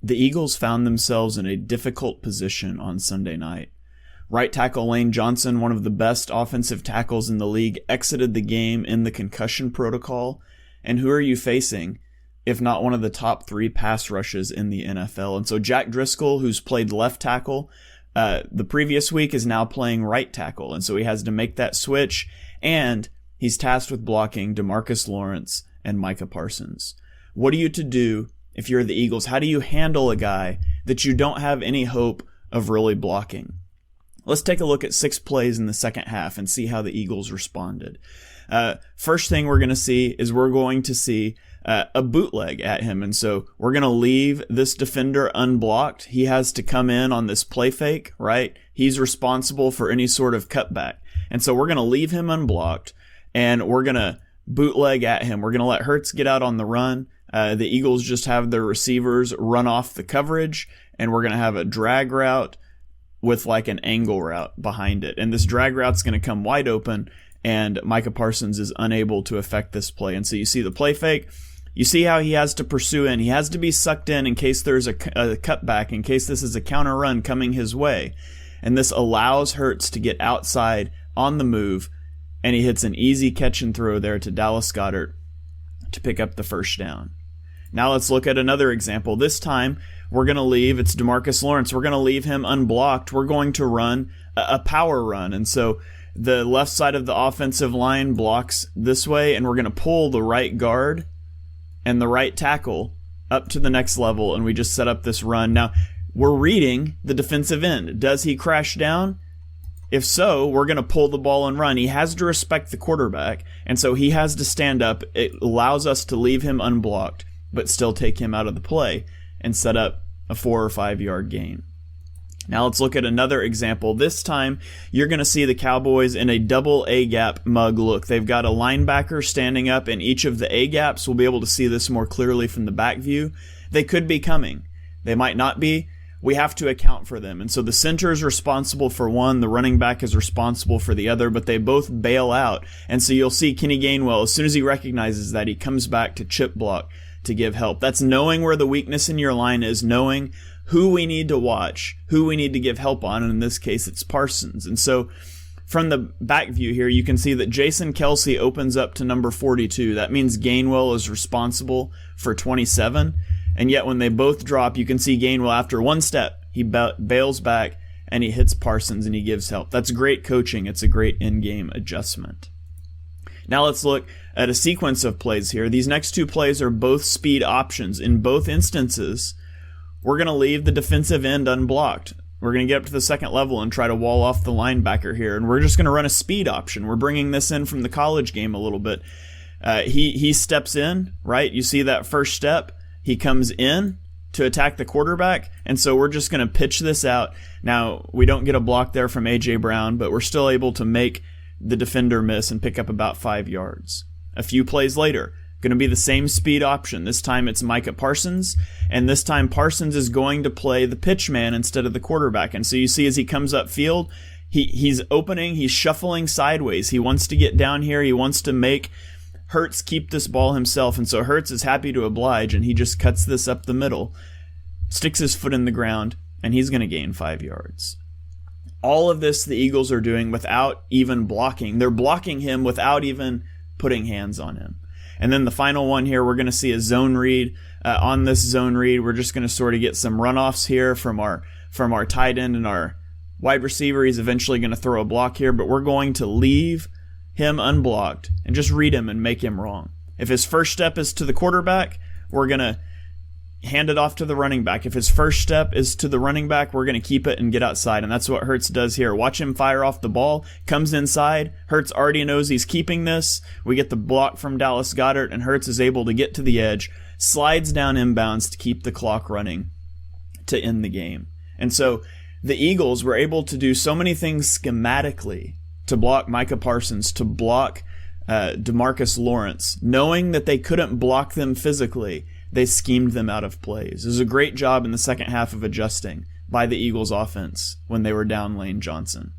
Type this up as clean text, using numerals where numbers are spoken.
The Eagles found themselves in a difficult position on Sunday night. Right tackle Lane Johnson, one of the best offensive tackles in the league, exited the game in the concussion protocol. And who are you facing if not one of the top 3 pass rushes in the NFL? And so Jack Driscoll, who's played left tackle the previous week, is now playing right tackle. And so he has to make that switch. And he's tasked with blocking DeMarcus Lawrence and Micah Parsons. What are you to do if you're the Eagles? How do you handle a guy that you don't have any hope of really blocking? Let's take a look at 6 plays in the second half and see how the Eagles responded. First thing we're going to see is a bootleg at him. And so we're going to leave this defender unblocked. He has to come in on this play fake, right? He's responsible for any sort of cutback. And so we're going to leave him unblocked and we're going to bootleg at him. We're going to let Hurts get out on the run. The Eagles just have their receivers run off the coverage, and we're going to have a drag route with like an angle route behind it. And this drag route's going to come wide open, and Micah Parsons is unable to affect this play. And so you see the play fake. You see how he has to pursue in. He has to be sucked in case there's a cutback, in case this is a counter run coming his way. And this allows Hurts to get outside on the move, and he hits an easy catch and throw there to Dallas Goedert to pick up the first down. Now let's look at another example. This time, it's DeMarcus Lawrence. We're going to leave him unblocked. We're going to run a power run. And so the left side of the offensive line blocks this way, and we're going to pull the right guard and the right tackle up to the next level, and we just set up this run. Now, we're reading the defensive end. Does he crash down? If so, we're going to pull the ball and run. He has to respect the quarterback, and so he has to stand up. It allows us to leave him unblocked, but still take him out of the play and set up a 4 or 5 yard gain. Now let's look at another example. This time, you're going to see the Cowboys in a double A-gap mug look. They've got a linebacker standing up in each of the A-gaps. We'll be able to see this more clearly from the back view. They could be coming. They might not be. We have to account for them. And so the center is responsible for one, the running back is responsible for the other, but they both bail out. And so you'll see Kenny Gainwell, as soon as he recognizes that, he comes back to chip block to give help. That's knowing where the weakness in your line is, knowing who we need to watch, who we need to give help on, and in this case, it's Parsons. And so from the back view here, you can see that Jason Kelce opens up to number 42. That means Gainwell is responsible for 27. And yet when they both drop, you can see Gainwell, after one step, he bails back and he hits Parsons and he gives help. That's great coaching. It's a great in-game adjustment. Now let's look at a sequence of plays here. These next 2 plays are both speed options. In both instances, we're going to leave the defensive end unblocked. We're going to get up to the second level and try to wall off the linebacker here. And we're just going to run a speed option. We're bringing this in from the college game a little bit. He steps in, right? You see that first step. He comes in to attack the quarterback, and so we're just going to pitch this out. Now, we don't get a block there from A.J. Brown, but we're still able to make the defender miss and pick up about 5 yards. A few plays later, going to be the same speed option. This time it's Micah Parsons, and this time Parsons is going to play the pitch man instead of the quarterback. And so you see as he comes upfield, he's opening, he's shuffling sideways. He wants to get down here. He wants to make Hurts keep this ball himself, and so Hurts is happy to oblige, and he just cuts this up the middle, sticks his foot in the ground, and he's going to gain 5 yards. All of this the Eagles are doing without even blocking. They're blocking him without even putting hands on him. And then the final one here, we're going to see a zone read. On this zone read, we're just going to sort of get some runoffs here from our tight end and our wide receiver. He's eventually going to throw a block here, but we're going to leave him unblocked and just read him and make him wrong. If his first step is to the quarterback, we're going to hand it off to the running back. If his first step is to the running back, we're going to keep it and get outside. And that's what Hurts does here. Watch him fire off the ball, comes inside. Hurts already knows he's keeping this. We get the block from Dallas Goedert, and Hurts is able to get to the edge, slides down inbounds to keep the clock running to end the game. And so the Eagles were able to do so many things schematically to block Micah Parsons, to block DeMarcus Lawrence. Knowing that they couldn't block them physically, they schemed them out of plays. It was a great job in the second half of adjusting by the Eagles offense when they were down Lane Johnson.